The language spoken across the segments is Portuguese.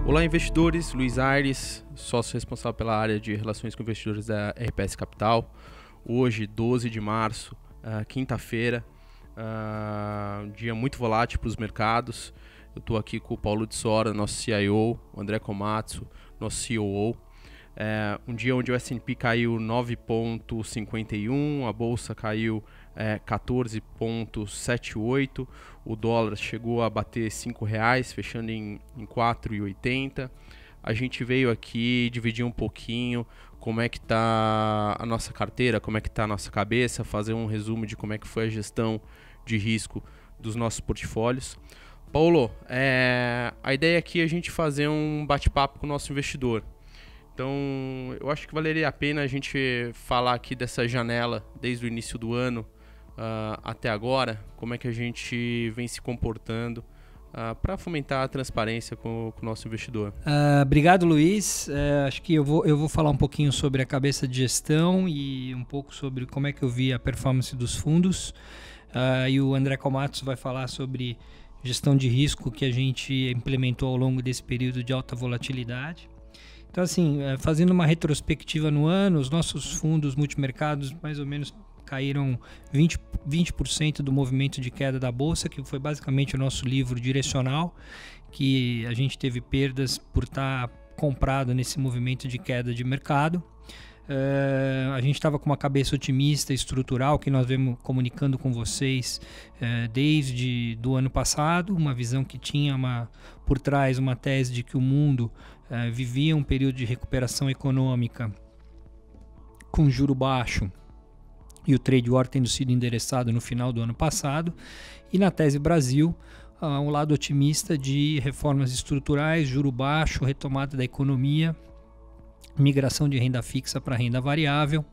Olá, investidores. Luiz Aires, sócio responsável pela área de relações com investidores da RPS Capital. Hoje, 12 de março, quinta-feira, um dia muito volátil para os mercados. Eu estou aqui com o Paulo de Sora, nosso CIO, o André Komatsu, nosso COO. Um dia onde o S&P caiu 9,51, a bolsa caiu 14,78, o dólar chegou a bater R$5, fechando em 4,80. A gente veio aqui dividir um pouquinho como é que está a nossa carteira, como é que está a nossa cabeça, fazer um resumo de como é que foi a gestão de risco dos nossos portfólios. Paulo, a ideia aqui é a gente fazer um bate-papo com o nosso investidor. Então, eu acho que valeria a pena a gente falar aqui dessa janela desde o início do ano até agora, como é que a gente vem se comportando para fomentar a transparência com o nosso investidor. Obrigado, Luiz. Acho que eu vou falar um pouquinho sobre a cabeça de gestão e um pouco sobre como é que eu vi a performance dos fundos. E o André Komatsu vai falar sobre gestão de risco que a gente implementou ao longo desse período de alta volatilidade. Então, assim, fazendo uma retrospectiva no ano, os nossos fundos multimercados mais ou menos caíram 20% do movimento de queda da Bolsa, que foi basicamente o nosso livro direcional, que a gente teve perdas por estar comprado nesse movimento de queda de mercado. A gente estava com uma cabeça otimista estrutural que nós vemos comunicando com vocês desde do ano passado, uma visão que tinha por trás uma tese de que o mundo vivia um período de recuperação econômica com juro baixo e o trade war tendo sido endereçado no final do ano passado, e na tese Brasil um lado otimista de reformas estruturais, juro baixo, retomada da economia, migração de renda fixa para renda variável.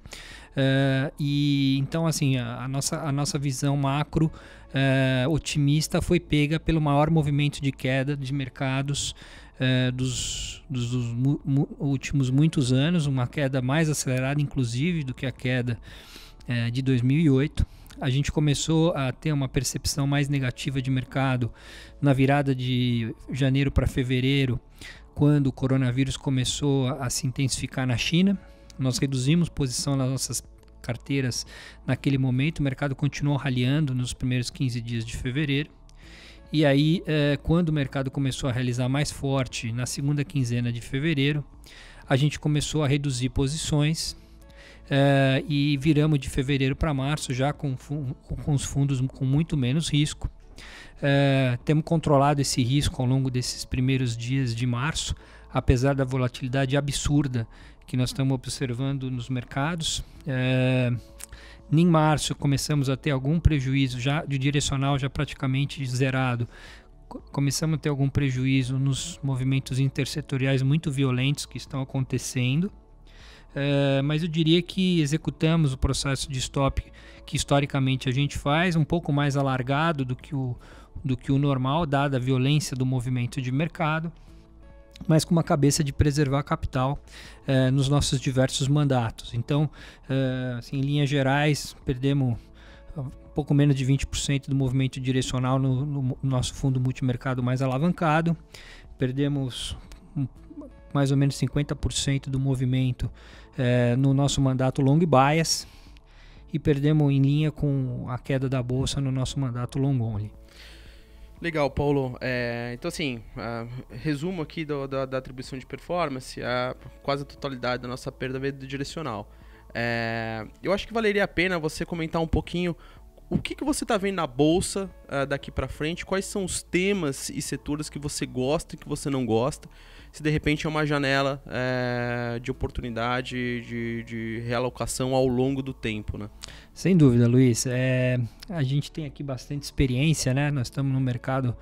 E então, assim, a nossa visão macro otimista foi pega pelo maior movimento de queda de mercados dos últimos muitos anos, uma queda mais acelerada inclusive do que a queda de 2008. A gente começou a ter uma percepção mais negativa de mercado na virada de janeiro para fevereiro, quando o coronavírus começou a se intensificar na China. Nós reduzimos posição nas nossas carteiras naquele momento, o mercado continuou ralhando nos primeiros 15 dias de fevereiro. E aí, quando o mercado começou a realizar mais forte na segunda quinzena de fevereiro, a gente começou a reduzir posições e viramos de fevereiro para março já com os fundos com muito menos risco. Temos controlado esse risco ao longo desses primeiros dias de março, apesar da volatilidade absurda que nós estamos observando nos mercados. Em março começamos a ter algum prejuízo já de direcional já praticamente zerado. Começamos a ter algum prejuízo nos movimentos intersetoriais muito violentos que estão acontecendo. Mas eu diria que executamos o processo de stop que historicamente a gente faz, um pouco mais alargado do que o normal, dada a violência do movimento de mercado, mas com uma cabeça de preservar capital nos nossos diversos mandatos. Então, assim, em linhas gerais, perdemos um pouco menos de 20% do movimento direcional no nosso fundo multimercado mais alavancado, perdemos mais ou menos 50% do movimento no nosso mandato long bias e perdemos em linha com a queda da bolsa no nosso mandato long only. Legal, Paulo. Então, assim, resumo aqui da atribuição de performance, quase a totalidade da nossa perda veio do direcional. Eu acho que valeria a pena você comentar um pouquinho o que você está vendo na bolsa daqui para frente, quais são os temas e setores que você gosta e que você não gosta, se de repente é uma janela de oportunidade, de realocação ao longo do tempo, né? Sem dúvida, Luiz. A gente tem aqui bastante experiência, né? Nós estamos no mercado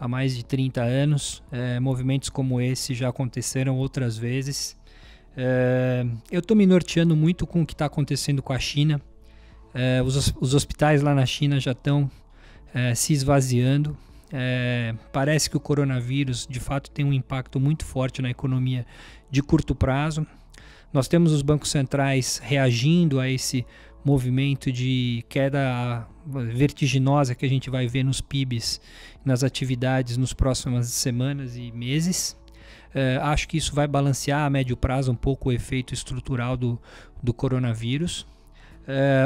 há mais de 30 anos. Movimentos como esse já aconteceram outras vezes. Eu estou me norteando muito com o que está acontecendo com a China. Os hospitais lá na China já estão se esvaziando. Parece que o coronavírus de fato tem um impacto muito forte na economia de curto prazo. Nós temos os bancos centrais reagindo a esse movimento de queda vertiginosa que a gente vai ver nos PIBs, nas atividades nos próximas semanas e meses. Acho que isso vai balancear a médio prazo um pouco o efeito estrutural do coronavírus.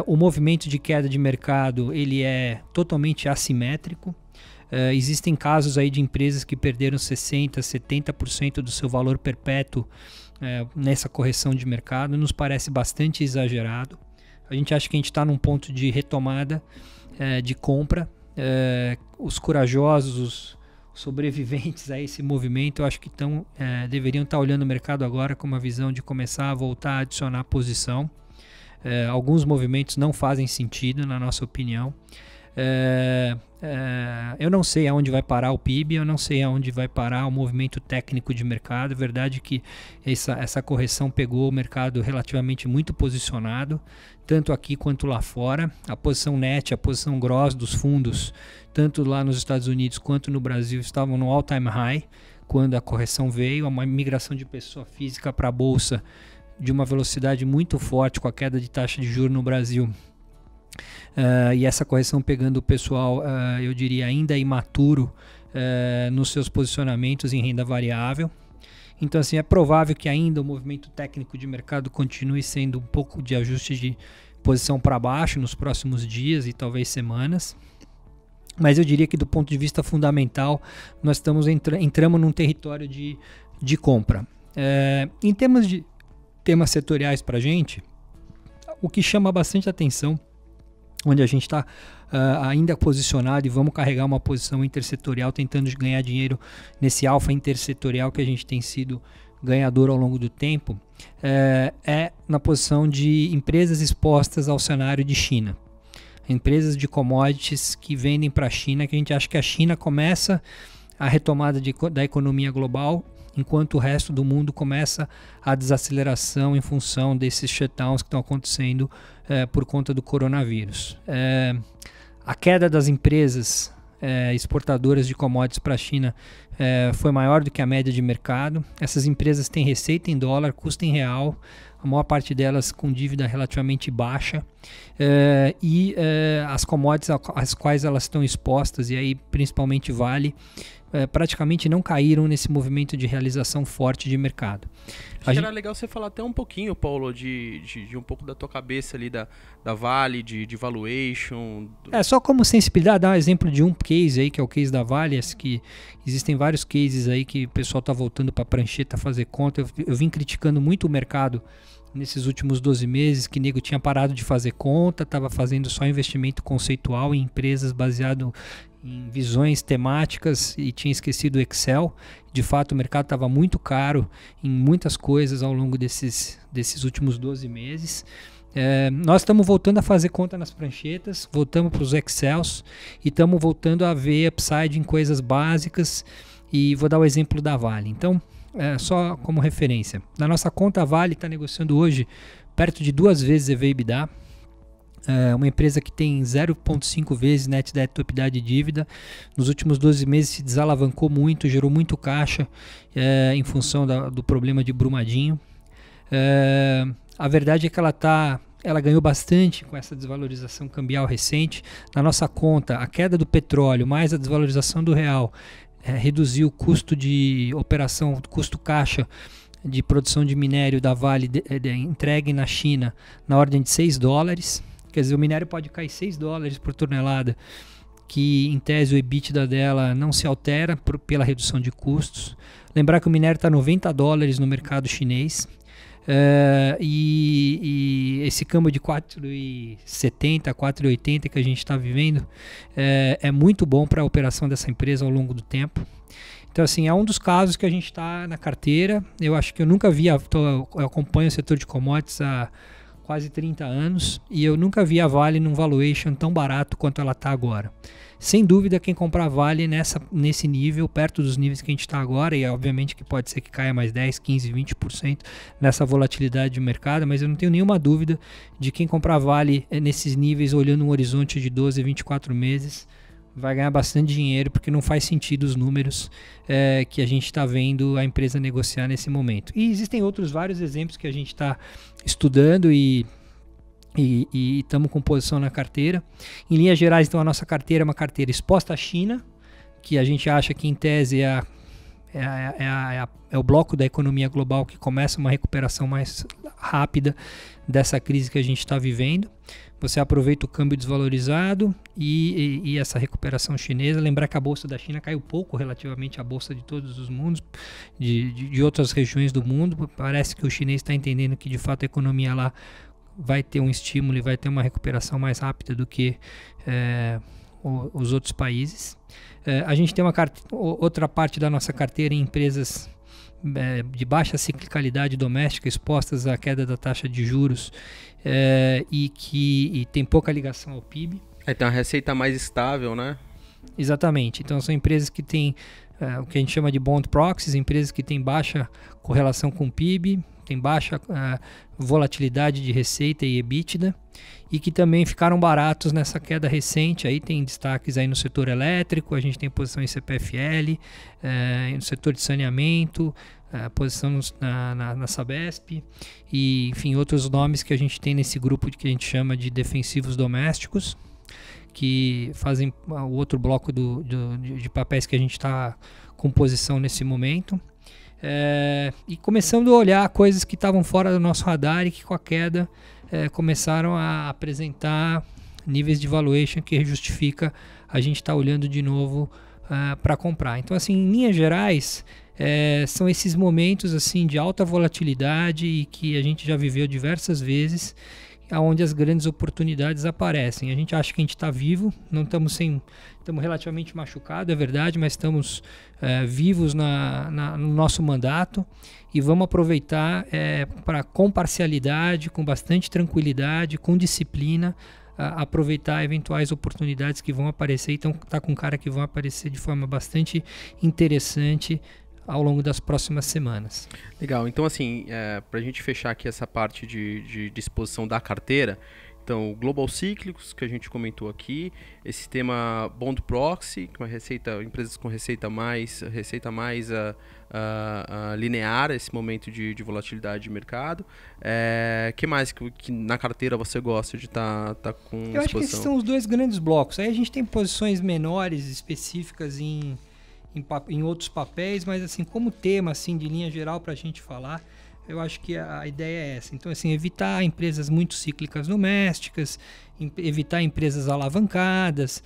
O movimento de queda de mercado ele é totalmente assimétrico. Existem casos aí de empresas que perderam 60%, 70% do seu valor perpétuo nessa correção de mercado. Nos parece bastante exagerado. A gente acha que a gente está num ponto de retomada de compra. Os corajosos, os sobreviventes a esse movimento, eu acho que deveriam estar olhando o mercado agora com uma visão de começar a voltar a adicionar posição. Alguns movimentos não fazem sentido, na nossa opinião. Eu não sei aonde vai parar o PIB, eu não sei aonde vai parar o movimento técnico de mercado. Verdade que essa correção pegou o mercado relativamente muito posicionado, tanto aqui quanto lá fora. A posição net, a posição gross dos fundos, tanto lá nos Estados Unidos quanto no Brasil, estavam no all-time high quando a correção veio. Uma migração de pessoa física para a bolsa de uma velocidade muito forte com a queda de taxa de juros no Brasil. E essa correção pegando o pessoal, eu diria, ainda imaturo nos seus posicionamentos em renda variável. Então, assim, é provável que ainda o movimento técnico de mercado continue sendo um pouco de ajuste de posição para baixo nos próximos dias e talvez semanas. Mas eu diria que do ponto de vista fundamental, nós entramos num território de compra. Em termos de temas setoriais para a gente, o que chama bastante atenção, onde a gente está ainda posicionado e vamos carregar uma posição intersetorial, tentando ganhar dinheiro nesse alfa intersetorial que a gente tem sido ganhador ao longo do tempo, é na posição de empresas expostas ao cenário de China. Empresas de commodities que vendem para a China, que a gente acha que a China começa a retomada da economia global, enquanto o resto do mundo começa a desaceleração em função desses shutdowns que estão acontecendo por conta do coronavírus. A queda das empresas exportadoras de commodities para a China foi maior do que a média de mercado. Essas empresas têm receita em dólar, custo em real, a maior parte delas com dívida relativamente baixa, e as commodities às quais elas estão expostas, e aí principalmente Vale, praticamente não caíram nesse movimento de realização forte de mercado. Acho que era legal você falar até um pouquinho, Paulo, de um pouco da tua cabeça ali da Vale, de valuation. Só como sensibilidade, dar um exemplo de um case aí, que é o case da Vale, que existem vários cases aí que o pessoal está voltando para a prancheta fazer conta. Eu vim criticando muito o mercado nesses últimos 12 meses, que nego tinha parado de fazer conta, estava fazendo só investimento conceitual em empresas baseado em visões temáticas e tinha esquecido o Excel. De fato, o mercado estava muito caro em muitas coisas ao longo desses últimos 12 meses. Nós estamos voltando a fazer conta nas pranchetas, voltamos para os Excels e estamos voltando a ver upside em coisas básicas, e vou dar o exemplo da Vale. Então, só como referência, na nossa conta a Vale está negociando hoje perto de 2 vezes EV/EBITDA. Uma empresa que tem 0,5 vezes net debt to EBITDA de dívida. Nos últimos 12 meses se desalavancou muito, gerou muito caixa em função do problema de Brumadinho. A verdade é que ela ganhou bastante com essa desvalorização cambial recente. Na nossa conta, a queda do petróleo mais a desvalorização do real reduziu o custo de operação, custo caixa de produção de minério da Vale entregue na China na ordem de $6. Quer dizer, o minério pode cair $6 por tonelada, que em tese o EBITDA dela não se altera pela redução de custos. Lembrar que o minério está $90 no mercado chinês, e esse câmbio de 4,70, 4,80 que a gente está vivendo é muito bom para a operação dessa empresa ao longo do tempo. Então, assim, é um dos casos que a gente está na carteira. Eu acho que eu nunca vi, eu acompanho o setor de commodities há quase 30 anos, e eu nunca vi a Vale num valuation tão barato quanto ela está agora. Sem dúvida, quem comprar Vale nesse nível, perto dos níveis que a gente está agora, e obviamente que pode ser que caia mais 10, 15, 20% nessa volatilidade de mercado, mas eu não tenho nenhuma dúvida de quem comprar Vale nesses níveis, olhando um horizonte de 12, 24 meses, vai ganhar bastante dinheiro, porque não faz sentido os números que a gente está vendo a empresa negociar nesse momento. E existem vários exemplos que a gente está estudando e estamos com posição na carteira. Em linhas gerais, então, a nossa carteira é uma carteira exposta à China, que a gente acha que em tese é é o bloco da economia global que começa uma recuperação mais rápida dessa crise que a gente está vivendo. Você aproveita o câmbio desvalorizado e essa recuperação chinesa. Lembrar que a bolsa da China caiu pouco relativamente à bolsa de todos os mundos, de outras regiões do mundo. Parece que o chinês está entendendo que de fato a economia lá vai ter um estímulo e vai ter uma recuperação mais rápida do que os outros países. A gente tem outra parte da nossa carteira em empresas de baixa ciclicalidade doméstica, expostas à queda da taxa de juros e tem pouca ligação ao PIB. Tem uma receita mais estável, né? Exatamente. Então são empresas que têm o que a gente chama de bond proxies, empresas que têm baixa correlação com o PIB, tem baixa volatilidade de receita e EBITDA, e que também ficaram baratos nessa queda recente. Aí tem destaques aí no setor elétrico, a gente tem posição em CPFL, no setor de saneamento, posição na Sabesp, e enfim, outros nomes que a gente tem nesse grupo que a gente chama de defensivos domésticos, que fazem o outro bloco de papéis que a gente está com posição nesse momento. E começando a olhar coisas que estavam fora do nosso radar e que com a queda começaram a apresentar níveis de valuation que justifica a gente estar olhando de novo para comprar. Então, assim, em linhas gerais, são esses momentos assim de alta volatilidade e que a gente já viveu diversas vezes, onde as grandes oportunidades aparecem. A gente acha que a gente está vivo, não estamos relativamente machucados, é verdade, mas estamos vivos no nosso mandato e vamos aproveitar com parcialidade, com bastante tranquilidade, com disciplina, aproveitar eventuais oportunidades que vão aparecer. Então tá com cara que vão aparecer de forma bastante interessante ao longo das próximas semanas. Legal, então assim, para a gente fechar aqui essa parte de disposição da carteira, então Global Cíclicos, que a gente comentou aqui, esse tema Bond Proxy, que é uma receita, empresas com receita mais linear, esse momento de volatilidade de mercado. Que mais que na carteira você gosta de estar com disposição? Eu acho que esses são os dois grandes blocos. Aí a gente tem posições menores, específicas em outros papéis, mas assim, como tema assim, de linha geral para a gente falar, eu acho que a ideia é essa. Então, assim, evitar empresas muito cíclicas domésticas, evitar empresas alavancadas.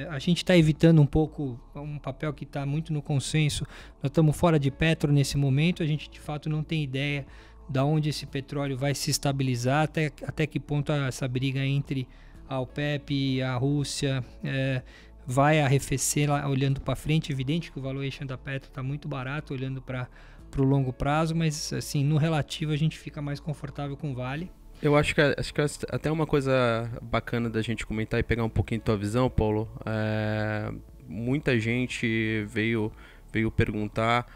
A gente está evitando um pouco um papel que está muito no consenso. Nós estamos fora de petro nesse momento, a gente de fato não tem ideia de onde esse petróleo vai se estabilizar, até que ponto essa briga entre a OPEP e a Rússia vai arrefecer lá, olhando para frente. É evidente que o valuation da Petro está muito barato olhando para o longo prazo, mas assim, no relativo a gente fica mais confortável com o Vale. Eu acho que até uma coisa bacana da gente comentar e pegar um pouquinho da tua visão, Paulo. Muita gente veio perguntar,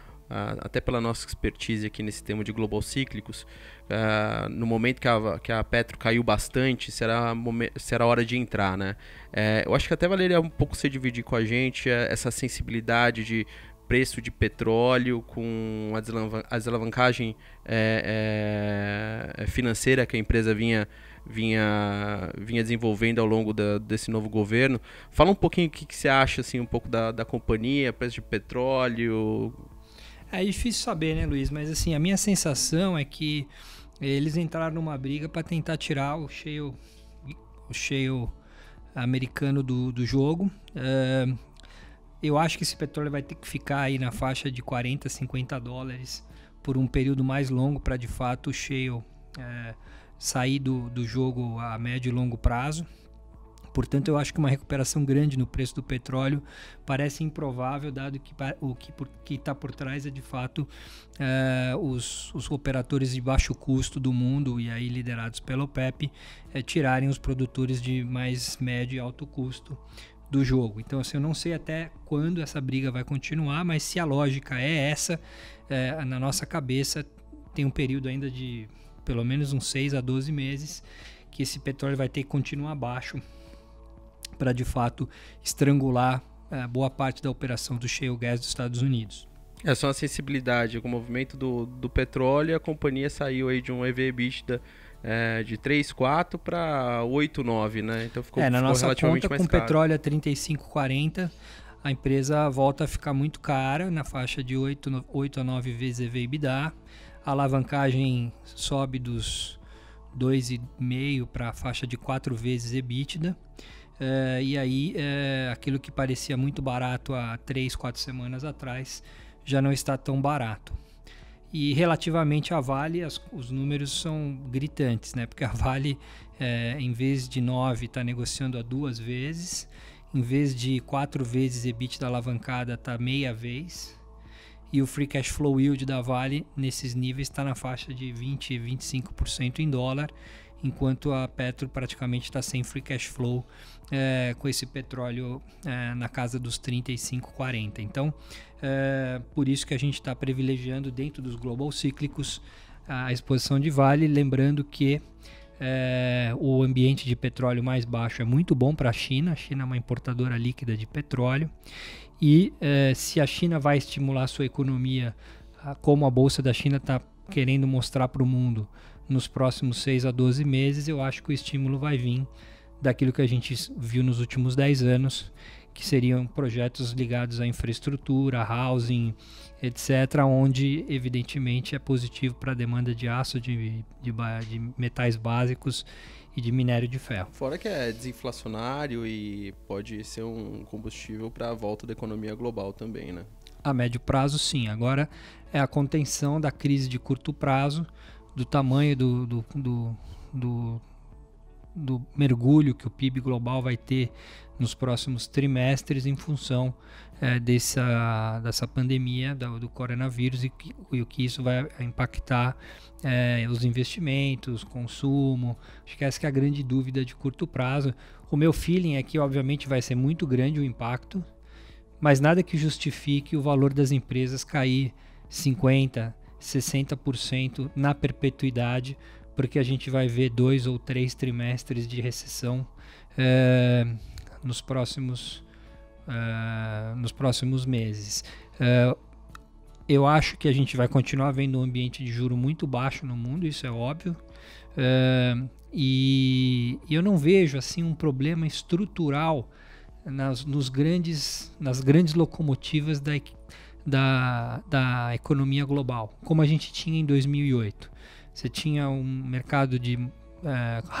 até pela nossa expertise aqui nesse tema de global cíclicos, no momento que a Petro caiu bastante, será hora de entrar, né? Eu acho que até valeria um pouco você dividir com a gente essa sensibilidade de preço de petróleo com a desalavancagem financeira que a empresa vinha desenvolvendo ao longo desse novo governo. Fala um pouquinho o que você acha, assim, um pouco da companhia, preço de petróleo. É difícil saber, né, Luiz? Mas assim, a minha sensação é que eles entraram numa briga para tentar tirar o shale americano do jogo. Eu acho que esse petróleo vai ter que ficar aí na faixa de 40, 50 dólares por um período mais longo para de fato o shale sair do jogo a médio e longo prazo. Portanto, eu acho que uma recuperação grande no preço do petróleo parece improvável, dado que o que está por trás é de fato os operadores de baixo custo do mundo, e aí liderados pela OPEP, tirarem os produtores de mais médio e alto custo do jogo. Então, assim, eu não sei até quando essa briga vai continuar, mas se a lógica é essa, na nossa cabeça tem um período ainda de pelo menos uns 6 a 12 meses que esse petróleo vai ter que continuar baixo para de fato estrangular boa parte da operação do shale gas dos Estados Unidos. Só a sensibilidade com o movimento do petróleo, a companhia saiu aí de um EV/EBITDA de 3,4 para 8,9, né? Então ficou na nossa relativamente conta, mais com caro. Petróleo a 35,40, a empresa volta a ficar muito cara, na faixa de 8 a 9 vezes EV/EBITDA. A alavancagem sobe dos 2,5 para a faixa de 4 vezes EBITDA. E aí, aquilo que parecia muito barato há 3, 4 semanas atrás, já não está tão barato. E relativamente à Vale, os números são gritantes, né? Porque a Vale, em vez de 9, está negociando a 2 vezes. Em vez de 4 vezes EBITDA alavancada, está meia vez. E o Free Cash Flow Yield da Vale, nesses níveis, está na faixa de 20% e 25% em dólar, enquanto a Petro praticamente está sem Free Cash Flow, com esse petróleo na casa dos 35, 40. Então, por isso que a gente está privilegiando dentro dos global cíclicos a exposição de Vale, lembrando que o ambiente de petróleo mais baixo é muito bom para a China. A China é uma importadora líquida de petróleo. E se a China vai estimular sua economia, como a Bolsa da China está querendo mostrar para o mundo nos próximos 6 a 12 meses, eu acho que o estímulo vai vir daquilo que a gente viu nos últimos 10 anos, que seriam projetos ligados à infraestrutura, housing, etc., onde evidentemente é positivo para a demanda de aço, de metais básicos e de minério de ferro. Fora que é desinflacionário e pode ser um combustível para a volta da economia global também, né? A médio prazo, sim. Agora é a contenção da crise de curto prazo, do tamanho do mergulho que o PIB global vai ter nos próximos trimestres em função dessa pandemia do coronavírus e o que isso vai impactar os investimentos, consumo. Acho que essa que é a grande dúvida de curto prazo. O meu feeling é que obviamente vai ser muito grande o impacto, mas nada que justifique o valor das empresas cair 50%, 60% na perpetuidade, porque a gente vai ver 2 ou 3 trimestres de recessão nos próximos meses. Eu acho que a gente vai continuar vendo um ambiente de juro muito baixo no mundo, isso é óbvio, e eu não vejo assim um problema estrutural nas grandes locomotivas da economia global, como a gente tinha em 2008. Você tinha um mercado de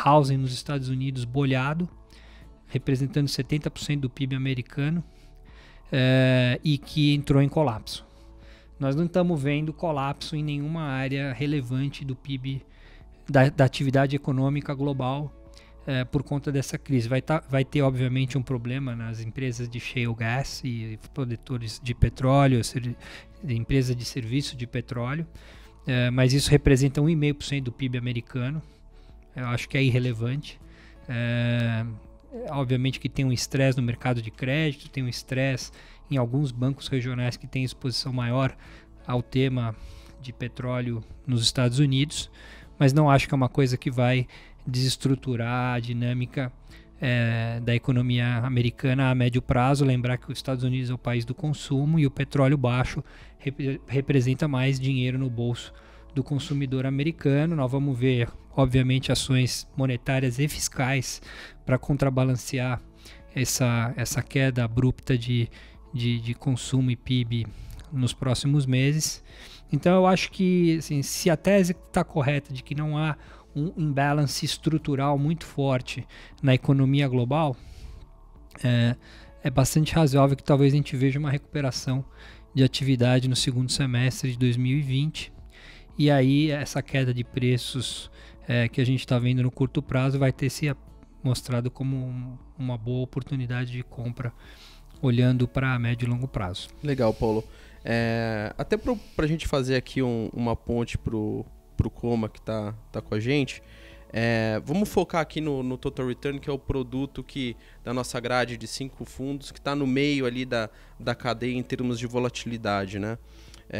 housing nos Estados Unidos bolhado, representando 70% do PIB americano, e que entrou em colapso. Nós não estamos vendo colapso em nenhuma área relevante do PIB, da atividade econômica global, por conta dessa crise. Vai ter, obviamente, um problema nas empresas de shale gas e produtores de petróleo, empresas de serviço de petróleo, mas isso representa 1,5% do PIB americano. Eu acho que é irrelevante. Obviamente que tem um estresse no mercado de crédito, tem um estresse em alguns bancos regionais que têm exposição maior ao tema de petróleo nos Estados Unidos, mas não acho que é uma coisa que vai desestruturar a dinâmica da economia americana a médio prazo. Lembrar que os Estados Unidos é o país do consumo e o petróleo baixo representa mais dinheiro no bolso do consumidor americano. Nós vamos ver, obviamente, ações monetárias e fiscais para contrabalancear essa queda abrupta de consumo e PIB nos próximos meses. Então eu acho que, assim, se a tese está correta de que não há um imbalance estrutural muito forte na economia global, é bastante razoável que talvez a gente veja uma recuperação de atividade no segundo semestre de 2020. E aí essa queda de preços que a gente está vendo no curto prazo vai ter se mostrado como uma boa oportunidade de compra, olhando para médio e longo prazo. Legal, Paulo. Até para a gente fazer aqui uma ponte para o Coma que tá com a gente, vamos focar aqui no Total Return, que é o produto da nossa grade de 5 fundos, que está no meio ali da cadeia em termos de volatilidade, né?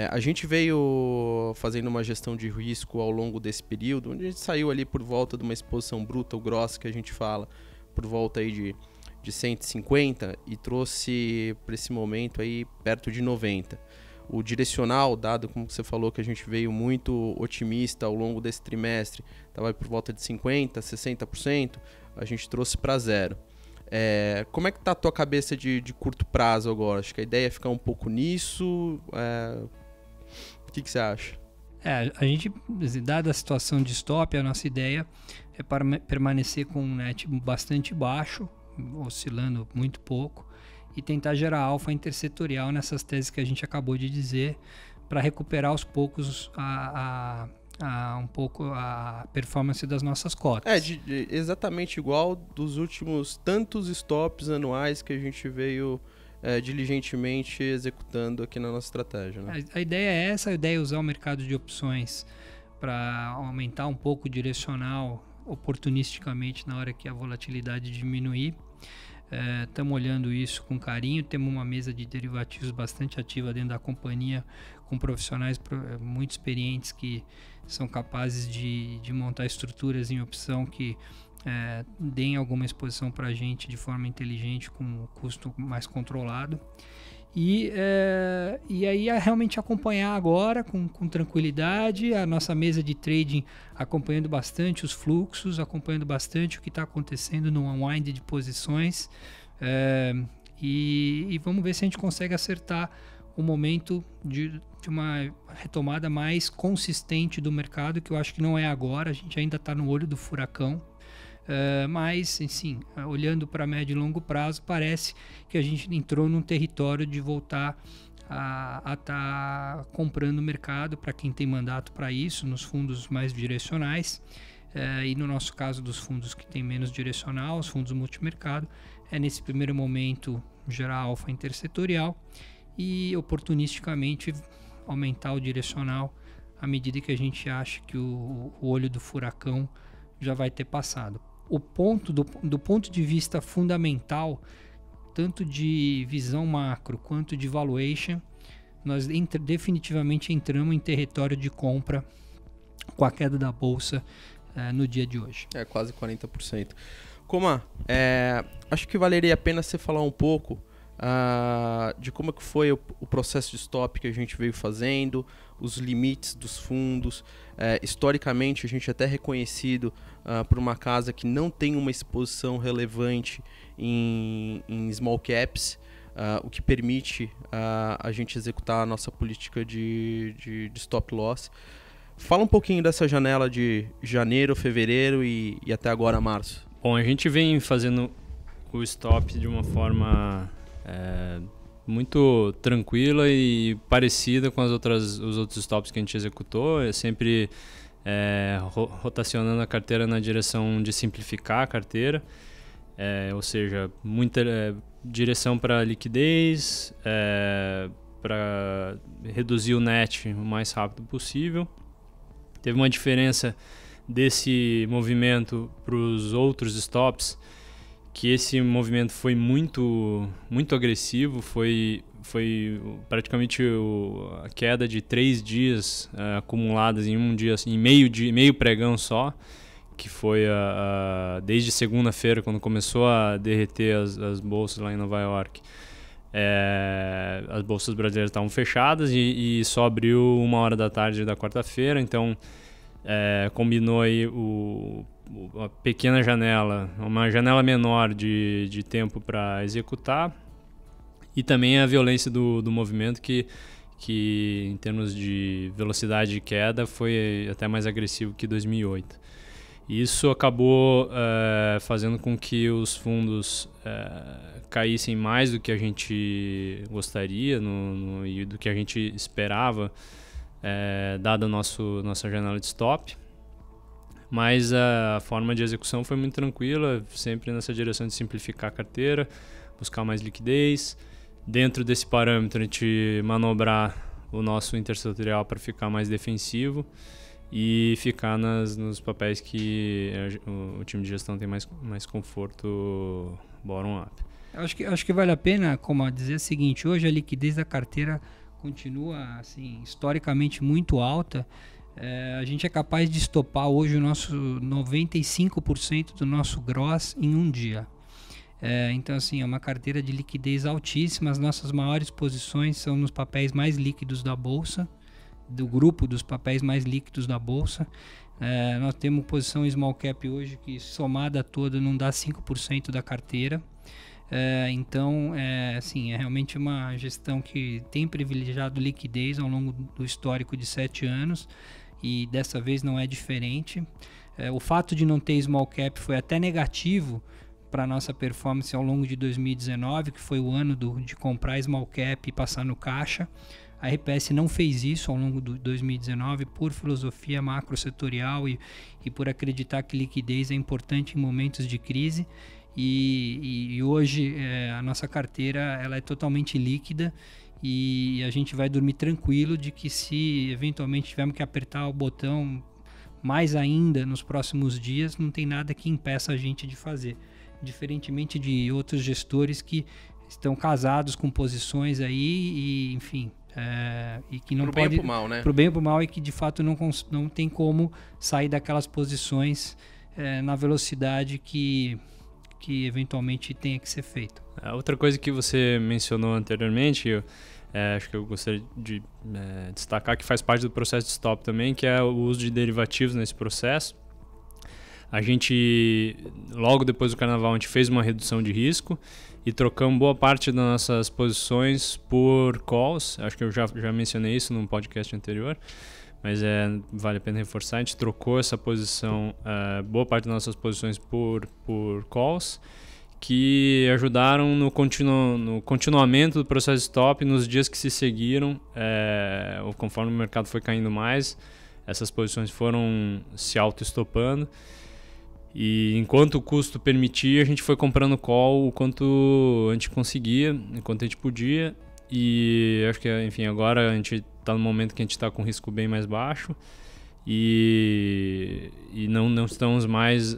A gente veio fazendo uma gestão de risco ao longo desse período, onde a gente saiu ali por volta de uma exposição bruta ou grossa, que a gente fala, por volta aí de 150, e trouxe para esse momento aí perto de 90. O direcional, dado como você falou, que a gente veio muito otimista ao longo desse trimestre, estava por volta de 50%, 60%, a gente trouxe para 0. Como é que tá a tua cabeça de curto prazo agora? Acho que a ideia é ficar um pouco nisso. O que você acha? A gente, dada a situação de stop, a nossa ideia é permanecer com um net bastante baixo, oscilando muito pouco, e tentar gerar alfa intersetorial nessas teses que a gente acabou de dizer, para recuperar aos poucos um pouco a performance das nossas cotas. Exatamente igual dos últimos tantos stops anuais que a gente veio diligentemente executando aqui na nossa estratégia. Né? A ideia é essa, a ideia é usar o mercado de opções para aumentar um pouco o direcional oportunisticamente na hora que a volatilidade diminuir. Estamos olhando isso com carinho, temos uma mesa de derivativos bastante ativa dentro da companhia, com profissionais muito experientes que são capazes de montar estruturas em opção que deem alguma exposição para a gente de forma inteligente, com um custo mais controlado. E aí realmente acompanhar agora com tranquilidade, a nossa mesa de trading acompanhando bastante os fluxos, acompanhando bastante o que está acontecendo no unwind de posições, e vamos ver se a gente consegue acertar o momento de uma retomada mais consistente do mercado, que eu acho que não é agora, a gente ainda está no olho do furacão. Mas, sim, olhando para médio e longo prazo, parece que a gente entrou num território de voltar a estar comprando o mercado para quem tem mandato para isso, nos fundos mais direcionais, e no nosso caso dos fundos que tem menos direcional, os fundos multimercado, nesse primeiro momento gerar alfa intersetorial e oportunisticamente aumentar o direcional à medida que a gente acha que o olho do furacão já vai ter passado. Do ponto de vista fundamental, tanto de visão macro quanto de valuation, nós definitivamente entramos em território de compra com a queda da bolsa no dia de hoje. Quase 40%. Coma, acho que valeria a pena você falar um pouco de como é que foi o processo de stop que a gente veio fazendo, os limites dos fundos. Historicamente, a gente é até reconhecido por uma casa que não tem uma exposição relevante em small caps, o que permite a gente executar a nossa política de stop loss. Fala um pouquinho dessa janela de janeiro, fevereiro e até agora março. Bom, a gente vem fazendo o stop de uma forma muito tranquila e parecida com os outros stops que a gente executou. Sempre rotacionando a carteira na direção de simplificar a carteira, ou seja, muita direção para liquidez, para reduzir o net o mais rápido possível. Teve uma diferença desse movimento para os outros stops, que esse movimento foi muito agressivo, foi praticamente a queda de 3 dias acumuladas em um dia, em meio pregão só, que foi desde segunda-feira, quando começou a derreter as bolsas lá em Nova York. As bolsas brasileiras estavam fechadas e só abriu 1h da tarde da quarta-feira, então combinou aí uma pequena janela, uma janela menor de tempo para executar, e também a violência do movimento que em termos de velocidade de queda foi até mais agressivo que 2008. Isso acabou fazendo com que os fundos caíssem mais do que a gente gostaria e do que a gente esperava, dada a nossa janela de stop. Mas a forma de execução foi muito tranquila, sempre nessa direção de simplificar a carteira, buscar mais liquidez. Dentro desse parâmetro, a gente manobrar o nosso intersetorial para ficar mais defensivo e ficar nos papéis que o time de gestão tem mais conforto bottom-up. Acho que vale a pena, como dizer o seguinte: hoje a liquidez da carteira continua assim, historicamente muito alta. A gente é capaz de estopar hoje o nosso 95% do nosso gross em um dia. Então, assim, é uma carteira de liquidez altíssima. As nossas maiores posições são nos papéis mais líquidos da bolsa, do grupo dos papéis mais líquidos da bolsa. Nós temos posição small cap hoje que somada toda não dá 5% da carteira. Então, assim, é realmente uma gestão que tem privilegiado liquidez ao longo do histórico de 7 anos e dessa vez não é diferente. O fato de não ter small cap foi até negativo para a nossa performance ao longo de 2019, que foi o ano de comprar small cap e passar no caixa. A RPS não fez isso ao longo de 2019 por filosofia macro-setorial e por acreditar que liquidez é importante em momentos de crise. E hoje a nossa carteira ela é totalmente líquida e a gente vai dormir tranquilo de que se eventualmente tivermos que apertar o botão mais ainda nos próximos dias, não tem nada que impeça a gente de fazer. Diferentemente de outros gestores que estão casados com posições aí e enfim... e que não pro bem ou pro mal, né? Pro bem ou pro mal e que de fato não tem como sair daquelas posições na velocidade que eventualmente tenha que ser feito. Outra coisa que você mencionou anteriormente, acho que eu gostaria de destacar que faz parte do processo de stop também, que é o uso de derivativos nesse processo. A gente, logo depois do carnaval, a gente fez uma redução de risco e trocamos boa parte das nossas posições por calls. Acho que eu já mencionei isso num podcast anterior, mas vale a pena reforçar. A gente trocou essa posição, boa parte das nossas posições por calls, que ajudaram no continuamento do processo de stop nos dias que se seguiram. Conforme o mercado foi caindo mais, essas posições foram se auto-estopando. E enquanto o custo permitia, a gente foi comprando call o quanto a gente conseguia, enquanto a gente podia. E acho que, enfim, agora a gente está no momento que a gente está com risco bem mais baixo. E não estamos mais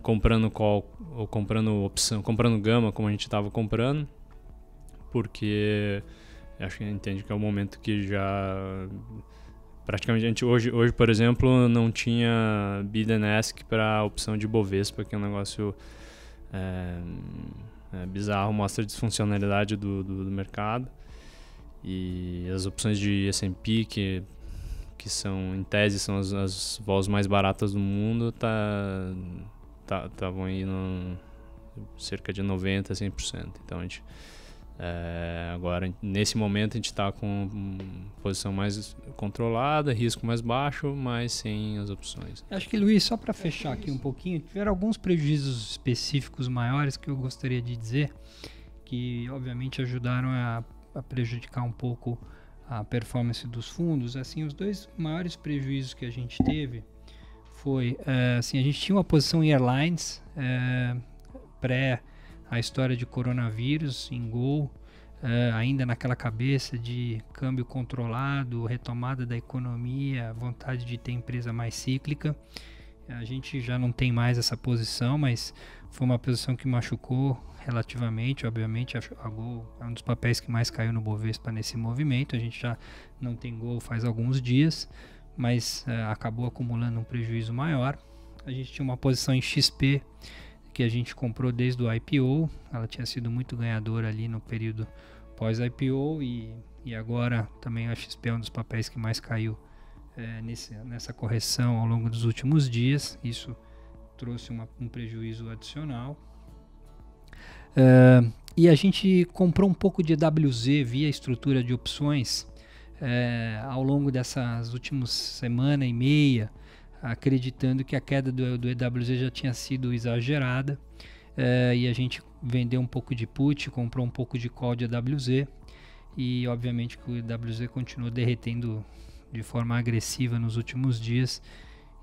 comprando call ou comprando opção, comprando gama como a gente estava comprando. Porque acho que a gente entende que é o momento que já... Praticamente a gente hoje, por exemplo, não tinha bid and ask para a opção de Bovespa, que é um negócio bizarro, mostra a disfuncionalidade do mercado. E as opções de S&P, que são, em tese, são as vols mais baratas do mundo, estavam aí cerca de 90% a 100%. Então a gente... agora, nesse momento, a gente está com posição mais controlada, risco mais baixo, mas sem as opções. Acho que, Luiz, só para fechar aqui um pouquinho, tiveram alguns prejuízos específicos maiores que eu gostaria de dizer, que obviamente ajudaram a prejudicar um pouco a performance dos fundos. Assim, os dois maiores prejuízos que a gente teve foi, assim, a gente tinha uma posição em airlines, pré a história de coronavírus em Gol, ainda naquela cabeça de câmbio controlado, retomada da economia, vontade de ter empresa mais cíclica. A gente já não tem mais essa posição, mas foi uma posição que machucou relativamente. Obviamente a Gol é um dos papéis que mais caiu no Bovespa nesse movimento. A gente já não tem Gol faz alguns dias, mas acabou acumulando um prejuízo maior. A gente tinha uma posição em XP, que a gente comprou desde o IPO, ela tinha sido muito ganhadora ali no período pós-IPO e agora também a XP é um dos papéis que mais caiu nessa correção ao longo dos últimos dias. Isso trouxe um prejuízo adicional. E a gente comprou um pouco de EWZ via estrutura de opções ao longo dessas últimas semana e meia, acreditando que a queda do EWZ já tinha sido exagerada, e a gente vendeu um pouco de put, comprou um pouco de call de EWZ, e obviamente que o EWZ continuou derretendo de forma agressiva nos últimos dias,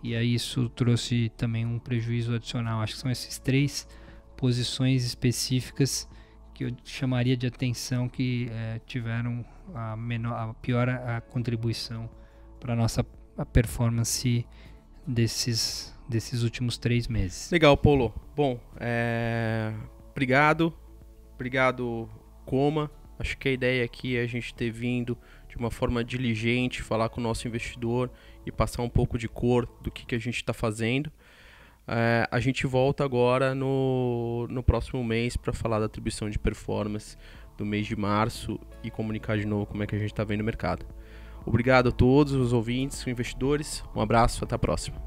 e aí isso trouxe também um prejuízo adicional. Acho que são essas 3 posições específicas que eu chamaria de atenção, que tiveram a pior contribuição para a nossa performance desses últimos 3 meses. Legal, Paulo. Bom, obrigado, Coma. Acho que a ideia aqui é a gente ter vindo de uma forma diligente, falar com o nosso investidor e passar um pouco de cor do que a gente está fazendo. A gente volta agora no próximo mês para falar da atribuição de performance do mês de março e comunicar de novo como é que a gente está vendo o mercado. Obrigado a todos os ouvintes, investidores. Um abraço, até a próxima.